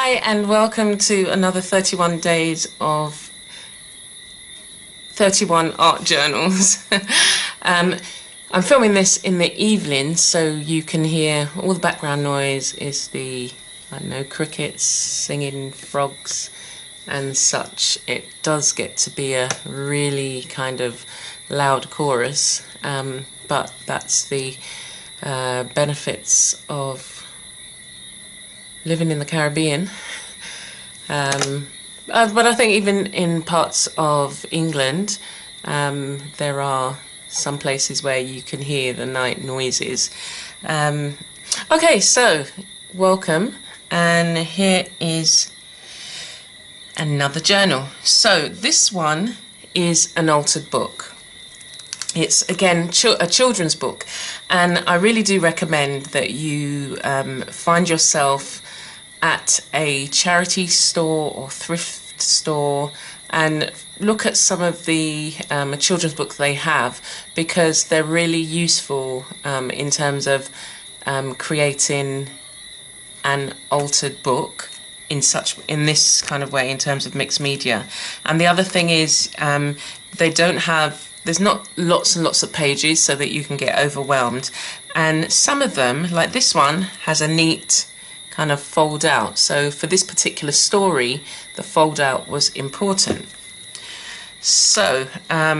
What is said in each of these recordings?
Hi and welcome to another 31 days of 31 art journals. I'm filming this in the evening so you can hear all the background noise is the, I don't know, crickets, singing frogs and such. It does get to be a really kind of loud chorus, but that's the benefits of living in the Caribbean. But I think even in parts of England, there are some places where you can hear the night noises. Okay, so welcome, and here is another journal. So this one is an altered book. It's again a children's book, and I really do recommend that you find yourself at a charity store or thrift store and look at some of the children's books they have, because they're really useful in terms of creating an altered book in this kind of way in terms of mixed media. And the other thing is there's not lots and lots of pages so that you can get overwhelmed, and some of them, like this one, has a neat kind of fold out. So for this particular story, the fold out was important. So as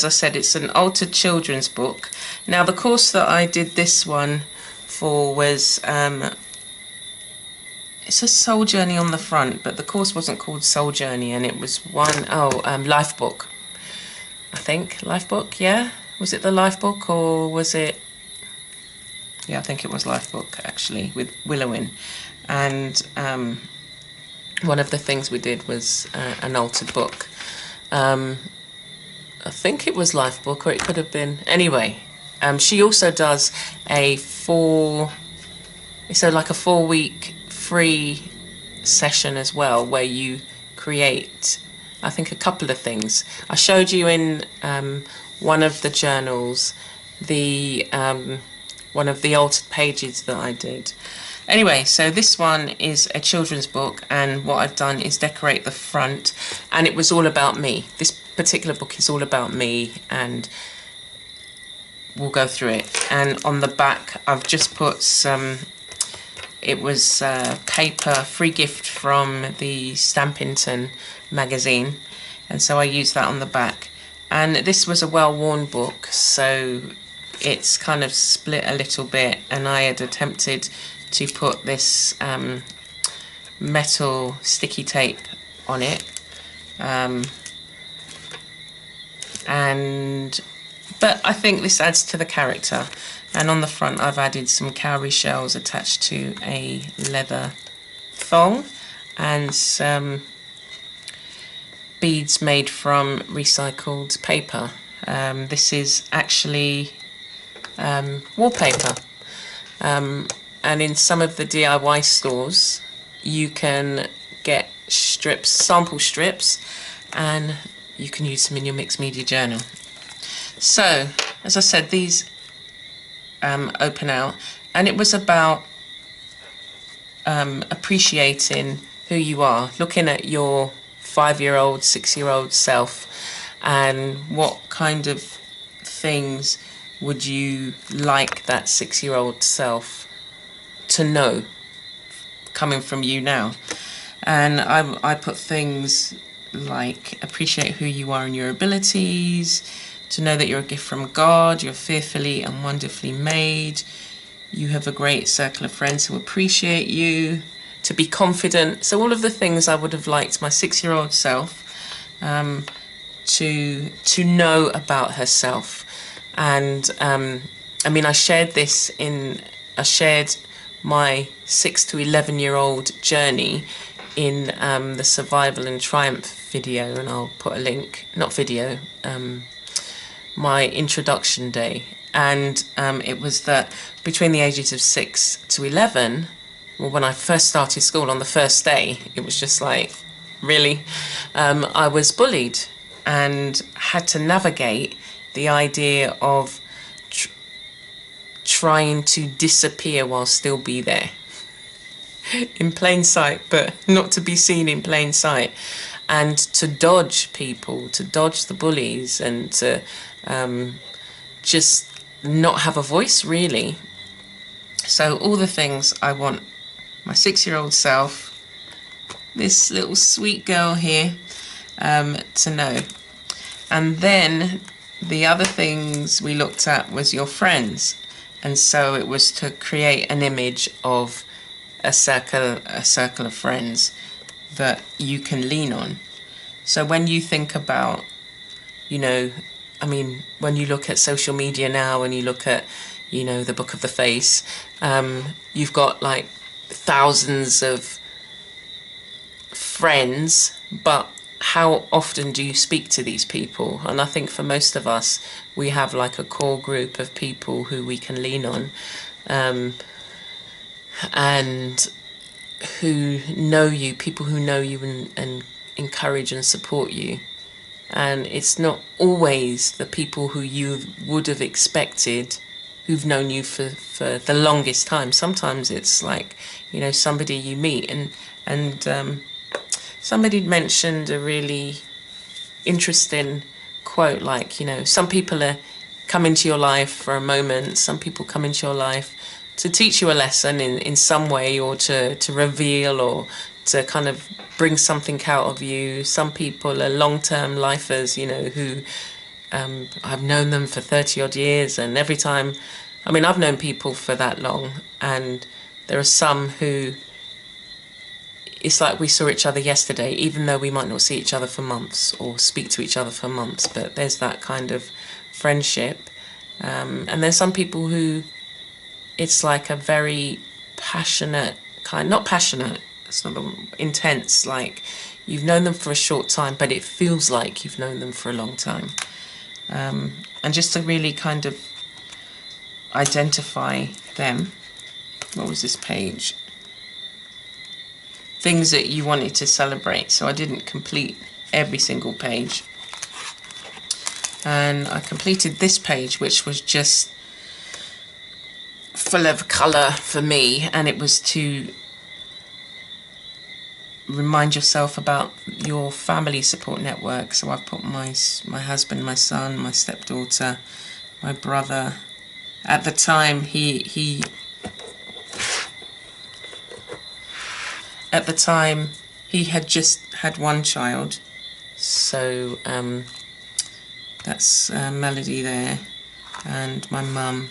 I said, it's an altered children's book. Now the course that I did this one for was it says Soul Journey on the front, but the course wasn't called Soul Journey, and it was Life Book. I think Life Book, yeah? Was it the Life Book, or was it? Yeah, I think it was Life Book, actually, with Willowing. And one of the things we did was an altered book. I think it was Life Book, or it could have been. Anyway, she also does a 4-week free session as well, where you create, I think, a couple of things. I showed you in one of the journals one of the altered pages that I did. Anyway, so this one is a children's book, and what I've done is decorate the front, and it was all about me. This particular book is all about me, and we'll go through it. And on the back I've just put some, it was paper, free gift from the Stampington magazine, and so I used that on the back. And this was a well-worn book, so it's kind of split a little bit, and I had attempted to put this metal sticky tape on it, but I think this adds to the character. And on the front I've added some cowrie shells attached to a leather thong, and some beads made from recycled paper. This is actually wallpaper, and in some of the DIY stores you can get strips, sample strips, and you can use them in your mixed media journal. So as I said, these open out, and it was about appreciating who you are, looking at your 5-year-old, 6-year-old self, and what kind of things would you like that 6-year-old self to know coming from you now. And I put things like appreciate who you are and your abilities, to know that you're a gift from God, you're fearfully and wonderfully made, you have a great circle of friends who appreciate you, to be confident. So all of the things I would have liked my 6-year-old self to know about herself. And I mean, I shared my 6 to 11-year-old journey in the Survival and Triumph video, and I'll put a link, not video, my introduction day. And it was that between the ages of 6 to 11, well, when I first started school on the first day, it was just like, really? I was bullied and had to navigate the idea of trying to disappear while still be there. in plain sight, but not to be seen in plain sight, and to dodge people, to dodge the bullies, and to just not have a voice, really. So all the things I want my 6-year-old self, this little sweet girl here, to know. And then the other things we looked at was your friends. And so it was to create an image of a circle of friends that you can lean on. So when you think about, you know, I mean, when you look at social media now and you look at, you know, the Book of the Face, you've got like thousands of friends, but how often do you speak to these people? And I think for most of us, we have like a core group of people who we can lean on, and who know you, people who know you and encourage and support you. And it's not always the people who you would have expected who've known you for the longest time. Sometimes it's like, you know, somebody you meet, and somebody mentioned a really interesting quote, like, you know, some people come into your life for a moment, some people come into your life to teach you a lesson in some way, or to reveal, or to kind of bring something out of you. Some people are long-term lifers, you know, who I've known them for 30 odd years, and every time, I mean, I've known people for that long, and there are some who it's like we saw each other yesterday, even though we might not see each other for months or speak to each other for months, but there's that kind of friendship. And there's some people who it's like a very passionate kind, not passionate, it's not intense, like you've known them for a short time, but it feels like you've known them for a long time. And just to really kind of identify them. What was this page? Things that you wanted to celebrate. So I didn't complete every single page. And I completed this page, which was just full of colour for me, and it was to remind yourself about your family support network. So I've put my husband, my son, my stepdaughter, my brother. At the time, he had just had one child, so that's Melody there, and my mum.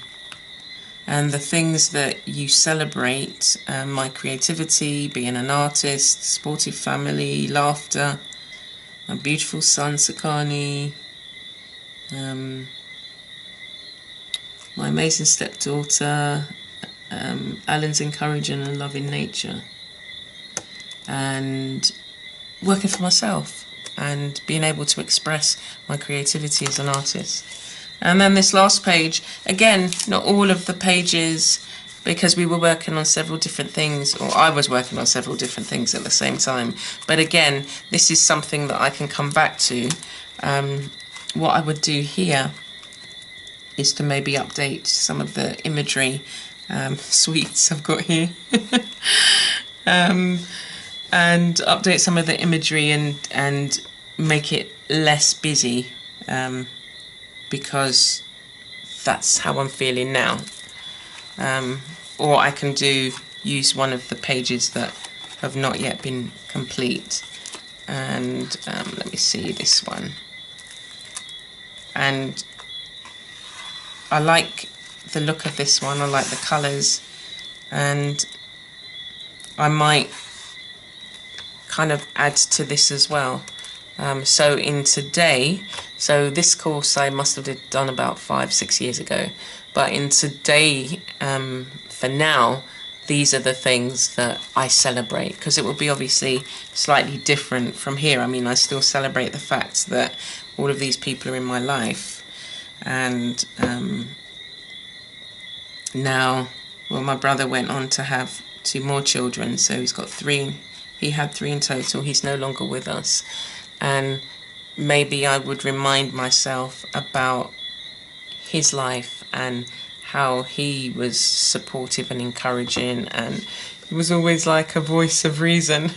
And the things that you celebrate, my creativity, being an artist, supportive family, laughter, my beautiful son Sakani, my amazing stepdaughter, Alan's encouraging and loving nature, and working for myself and being able to express my creativity as an artist. And then this last page, again, not all of the pages, because we were working on several different things, or I was working on several different things at the same time. But again, this is something that I can come back to. What I would do here is to maybe update some of the imagery, sweets I've got here, and update some of the imagery and make it less busy, because that's how I'm feeling now. Or I can use one of the pages that have not yet been complete. And let me see this one. And I like the look of this one, I like the colours, and I might kind of add to this as well. So in today, so this course I must have done about 5-6 years ago, but in today, for now, these are the things that I celebrate, because it will be obviously slightly different from here. I mean, I still celebrate the fact that all of these people are in my life, and now, well, my brother went on to have 2 more children, so he's got 3. He had 3 in total. He's no longer with us. And maybe I would remind myself about his life and how he was supportive and encouraging, and It was always like a voice of reason.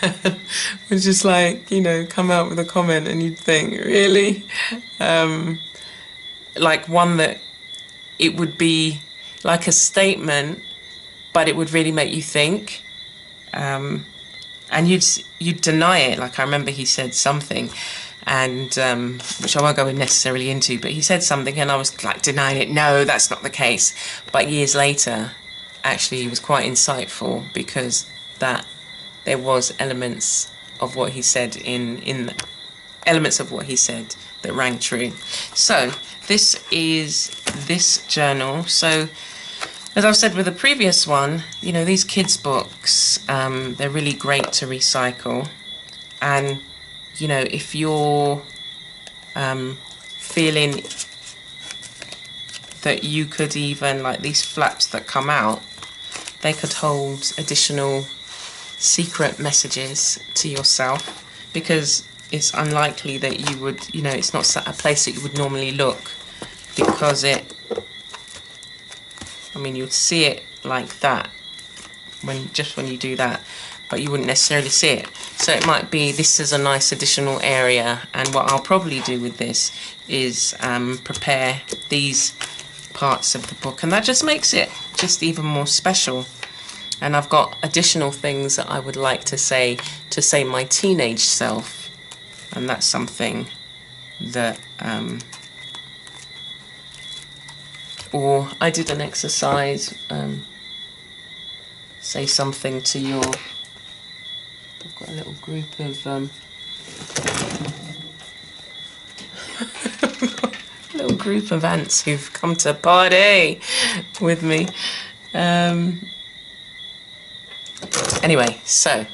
It was just like, you know, come out with a comment and you'd think, really? Like one that it would be like a statement, but it would really make you think. And you'd deny it. Like I remember he said something, and which I won't go necessarily into, but he said something and I was like denying it. No, that's not the case. But years later, actually, he was quite insightful, because that there was elements of what he said in elements of what he said that rang true. So this is this journal. So as I've said with the previous one, you know, these kids' books, they're really great to recycle. And, you know, if you're feeling that you could even, like these flaps that come out, they could hold additional secret messages to yourself, because it's unlikely that you would, you know, it's not a place that you would normally look, because I mean, you'd see it like that when you do that, but you wouldn't necessarily see it. So it might be this is a nice additional area, and what I'll probably do with this is prepare these parts of the book, and that just makes it just even more special. And I've got additional things that I would like to say my teenage self, and that's something that or I did an exercise, say something to your, I've got a little group of little group of ants who've come to party with me. Anyway, so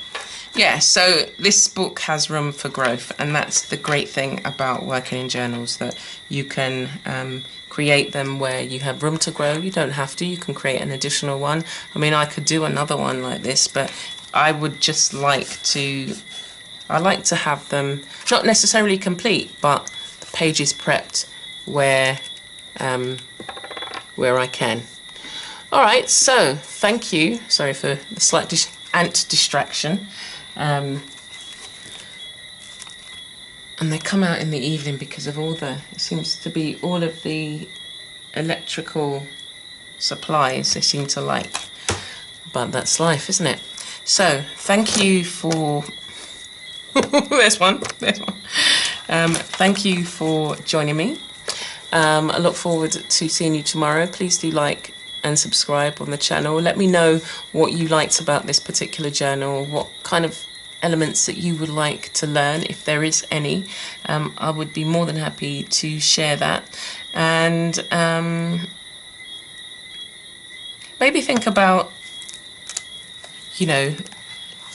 yeah, so this book has room for growth, and that's the great thing about working in journals, that you can create them where you have room to grow. You don't have to, you can create an additional one. I mean, I could do another one like this, but I would just like to, I like to have them not necessarily complete, but the pages prepped where I can. All right, so thank you. Sorry for the slight ant distraction. And they come out in the evening because of all the, it seems to be all of the electrical supplies they seem to like. But that's life, isn't it? So thank you for, there's one. Thank you for joining me. I look forward to seeing you tomorrow. Please do like and subscribe on the channel. Let me know what you liked about this particular journal, what kind of elements that you would like to learn, if there is any. I would be more than happy to share that. And maybe think about, you know,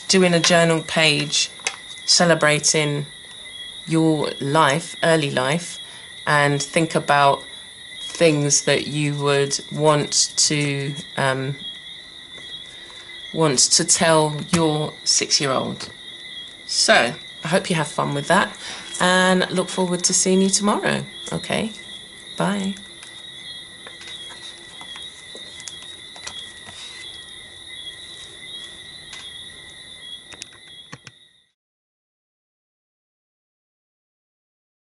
doing a journal page celebrating your life, early life, and think about things that you would want to tell your 6-year-old. So I hope you have fun with that, and look forward to seeing you tomorrow. Okay, bye.